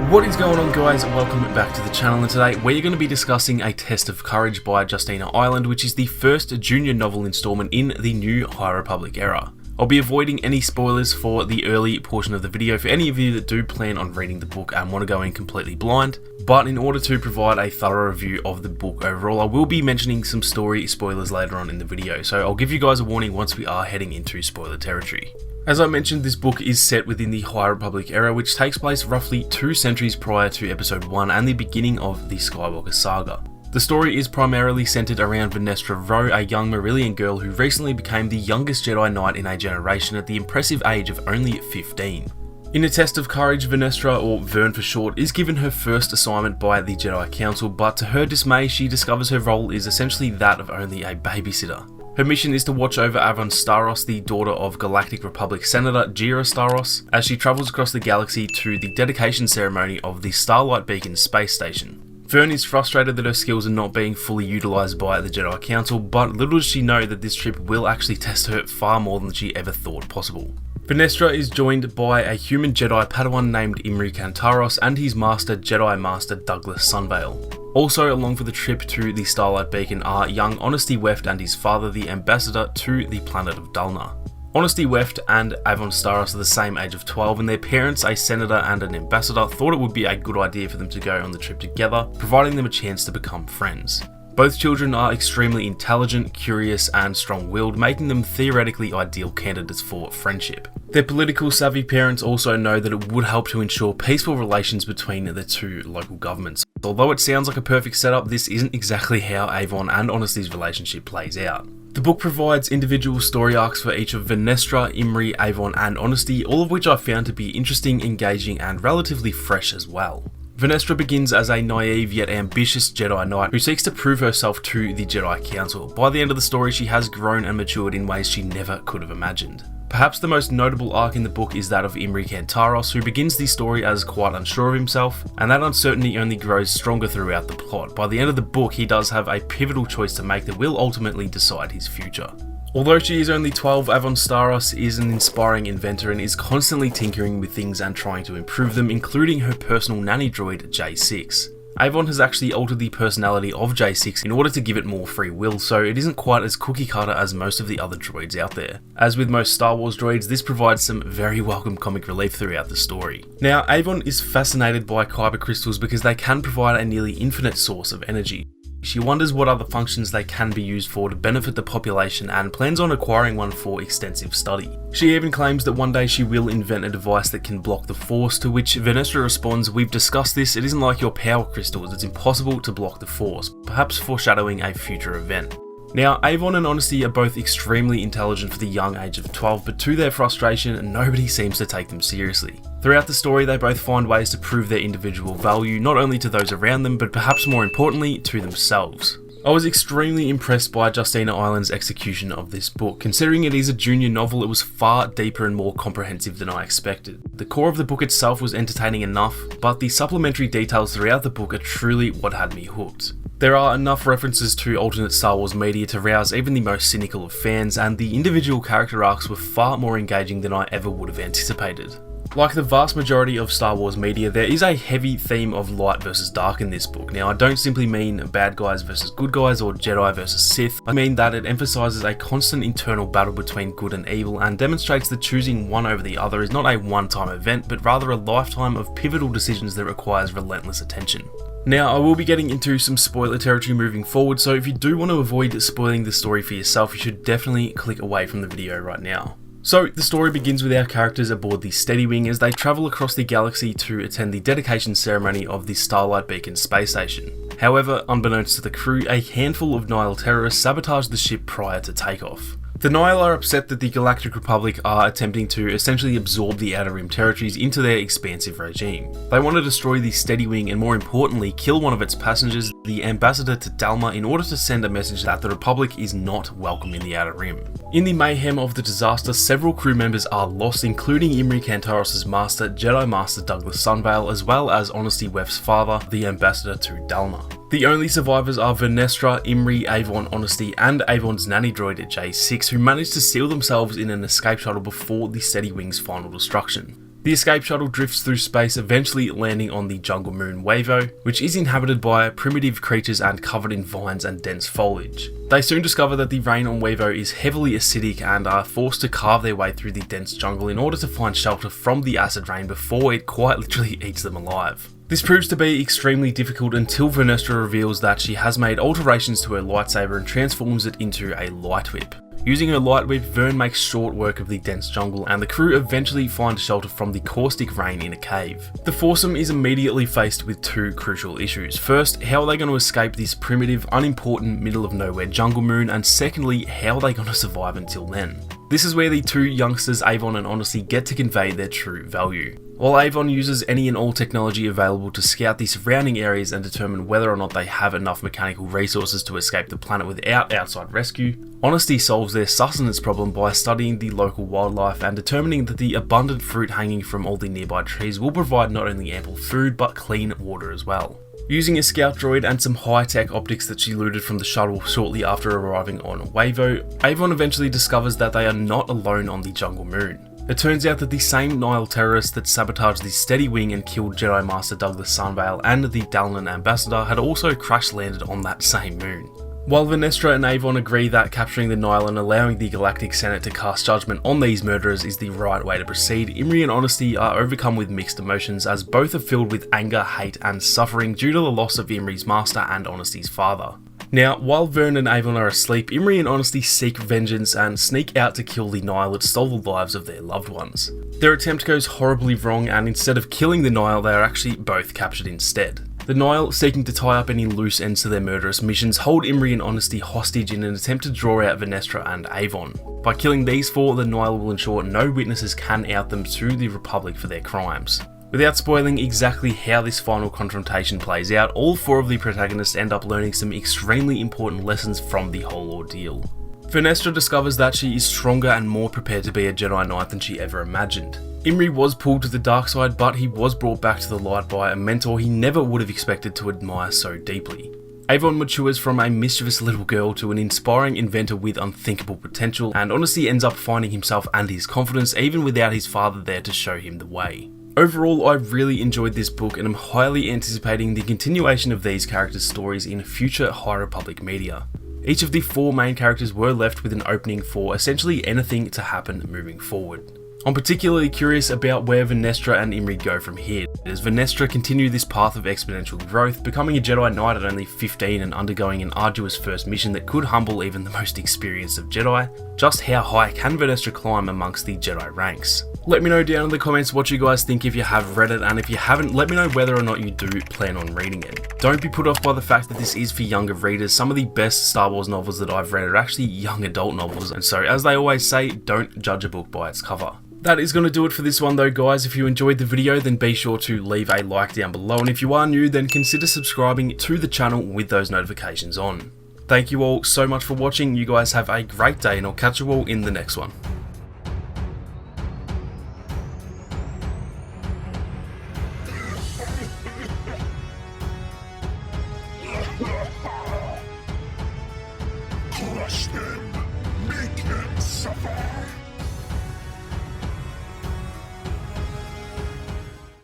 What is going on, guys? Welcome back to the channel, and today we're going to be discussing A Test of Courage by Justina Ireland, which is the first junior novel installment in the new High Republic era. I'll be avoiding any spoilers for the early portion of the video for any of you that do plan on reading the book and want to go in completely blind, but in order to provide a thorough review of the book overall, I will be mentioning some story spoilers later on in the video, so I'll give you guys a warning once we are heading into spoiler territory. As I mentioned, this book is set within the High Republic era, which takes place roughly 2 centuries prior to Episode 1 and the beginning of the Skywalker saga. The story is primarily centered around Venestra Raux, a young Marillion girl who recently became the youngest Jedi Knight in a generation at the impressive age of only 15. In A Test of Courage, Venestra, or Vern for short, is given her first assignment by the Jedi Council, but to her dismay she discovers her role is essentially that of only a babysitter. Her mission is to watch over Avon Staros, the daughter of Galactic Republic Senator Jira Staros, as she travels across the galaxy to the dedication ceremony of the Starlight Beacon space station. Vern is frustrated that her skills are not being fully utilised by the Jedi Council, but little does she know that this trip will actually test her far more than she ever thought possible. Venestra is joined by a human Jedi Padawan named Imri Kantaros and his master Jedi Master Douglas Sunvale. Also along for the trip to the Starlight Beacon are young Honesty Weft and his father, the ambassador to the planet of Dulnar. Honesty Weft and Avon Staros are the same age of 12, and their parents, a senator and an ambassador, thought it would be a good idea for them to go on the trip together, providing them a chance to become friends. Both children are extremely intelligent, curious, and strong-willed, making them theoretically ideal candidates for friendship. Their political savvy parents also know that it would help to ensure peaceful relations between the two local governments. Although it sounds like a perfect setup, this isn't exactly how Avon and Honesty's relationship plays out. The book provides individual story arcs for each of Venestra, Imri, Avon, and Honesty, all of which I found to be interesting, engaging, and relatively fresh as well. Venestra begins as a naive yet ambitious Jedi Knight who seeks to prove herself to the Jedi Council. By the end of the story, she has grown and matured in ways she never could have imagined. Perhaps the most notable arc in the book is that of Imri Kantaros, who begins the story as quite unsure of himself, and that uncertainty only grows stronger throughout the plot. By the end of the book, he does have a pivotal choice to make that will ultimately decide his future. Although she is only 12, Avon Staros is an inspiring inventor and is constantly tinkering with things and trying to improve them, including her personal nanny droid J6. Avon has actually altered the personality of J6 in order to give it more free will, so it isn't quite as cookie cutter as most of the other droids out there. As with most Star Wars droids, this provides some very welcome comic relief throughout the story. Now, Avon is fascinated by kyber crystals because they can provide a nearly infinite source of energy. She wonders what other functions they can be used for to benefit the population and plans on acquiring one for extensive study. She even claims that one day she will invent a device that can block the Force, to which Venestra responds, "We've discussed this, it isn't like your power crystals, it's impossible to block the Force," perhaps foreshadowing a future event. Now, Avon and Honesty are both extremely intelligent for the young age of 12, but to their frustration, nobody seems to take them seriously. Throughout the story, they both find ways to prove their individual value, not only to those around them, but perhaps more importantly, to themselves. I was extremely impressed by Justina Ireland's execution of this book. Considering it is a junior novel, it was far deeper and more comprehensive than I expected. The core of the book itself was entertaining enough, but the supplementary details throughout the book are truly what had me hooked. There are enough references to alternate Star Wars media to rouse even the most cynical of fans, and the individual character arcs were far more engaging than I ever would have anticipated. Like the vast majority of Star Wars media, there is a heavy theme of light versus dark in this book. Now, I don't simply mean bad guys versus good guys or Jedi versus Sith. I mean that it emphasises a constant internal battle between good and evil and demonstrates that choosing one over the other is not a one-time event, but rather a lifetime of pivotal decisions that requires relentless attention. Now, I will be getting into some spoiler territory moving forward, so if you do want to avoid spoiling the story for yourself, you should definitely click away from the video right now. So, the story begins with our characters aboard the Steady Wing as they travel across the galaxy to attend the dedication ceremony of the Starlight Beacon space station. However, unbeknownst to the crew, a handful of Nihil terrorists sabotage the ship prior to takeoff. The Nihil are upset that the Galactic Republic are attempting to essentially absorb the Outer Rim territories into their expansive regime. They want to destroy the Steady Wing and, more importantly, kill one of its passengers, the ambassador to Dalmar, in order to send a message that the Republic is not welcome in the Outer Rim. In the mayhem of the disaster, several crew members are lost, including Imri Kantaros' master, Jedi Master Douglas Sunvale, as well as Honesty Weft's father, the ambassador to Dalmar. The only survivors are Venestra, Imri, Avon, Honesty, and Avon's nanny droid at J6, who managed to seal themselves in an escape shuttle before the Steady Wing's final destruction. The escape shuttle drifts through space, eventually landing on the jungle moon Wavo, which is inhabited by primitive creatures and covered in vines and dense foliage. They soon discover that the rain on Wavo is heavily acidic and are forced to carve their way through the dense jungle in order to find shelter from the acid rain before it quite literally eats them alive. This proves to be extremely difficult until Vernestra reveals that she has made alterations to her lightsaber and transforms it into a light whip. Using her light whip, Vern makes short work of the dense jungle, and the crew eventually find shelter from the caustic rain in a cave. The foursome is immediately faced with two crucial issues. First, how are they going to escape this primitive, unimportant, middle of nowhere jungle moon, and secondly, how are they going to survive until then? This is where the two youngsters, Avon and Honesty, get to convey their true value. While Avon uses any and all technology available to scout the surrounding areas and determine whether or not they have enough mechanical resources to escape the planet without outside rescue, Honesty solves their sustenance problem by studying the local wildlife and determining that the abundant fruit hanging from all the nearby trees will provide not only ample food but clean water as well. Using a scout droid and some high-tech optics that she looted from the shuttle shortly after arriving on Wavo, Avon eventually discovers that they are not alone on the jungle moon. It turns out that the same Nihil terrorists that sabotaged the Steady Wing and killed Jedi Master Douglas Sunvale and the Dalaran ambassador had also crash-landed on that same moon. While Vernestra and Avon agree that capturing the Nihil and allowing the Galactic Senate to cast judgment on these murderers is the right way to proceed, Imri and Honesty are overcome with mixed emotions as both are filled with anger, hate and suffering due to the loss of Imri's master and Honesty's father. Now, while Vern and Avon are asleep, Imri and Honesty seek vengeance and sneak out to kill the Nihil that stole the lives of their loved ones. Their attempt goes horribly wrong, and instead of killing the Nihil, they are actually both captured instead. The Nihil, seeking to tie up any loose ends to their murderous missions, hold Imri and Honesty hostage in an attempt to draw out Vernestra and Avon. By killing these four, the Nihil will ensure no witnesses can out them to the Republic for their crimes. Without spoiling exactly how this final confrontation plays out, all four of the protagonists end up learning some extremely important lessons from the whole ordeal. Vernestra discovers that she is stronger and more prepared to be a Jedi Knight than she ever imagined. Imri was pulled to the dark side, but he was brought back to the light by a mentor he never would have expected to admire so deeply. Avon matures from a mischievous little girl to an inspiring inventor with unthinkable potential, and Honesty ends up finding himself and his confidence even without his father there to show him the way. Overall, I really enjoyed this book and am highly anticipating the continuation of these characters' stories in future High Republic media. Each of the four main characters were left with an opening for essentially anything to happen moving forward. I'm particularly curious about where Vernestra and Imri go from here. Does Vernestra continue this path of exponential growth, becoming a Jedi Knight at only 15 and undergoing an arduous first mission that could humble even the most experienced of Jedi? Just how high can Vernestra climb amongst the Jedi ranks? Let me know down in the comments what you guys think if you have read it, and if you haven't, let me know whether or not you do plan on reading it. Don't be put off by the fact that this is for younger readers. Some of the best Star Wars novels that I've read are actually young adult novels, and so as they always say, don't judge a book by its cover. That is going to do it for this one though, guys. If you enjoyed the video, then be sure to leave a like down below, and if you are new, then consider subscribing to the channel with those notifications on. Thank you all so much for watching. You guys have a great day, and I'll catch you all in the next one.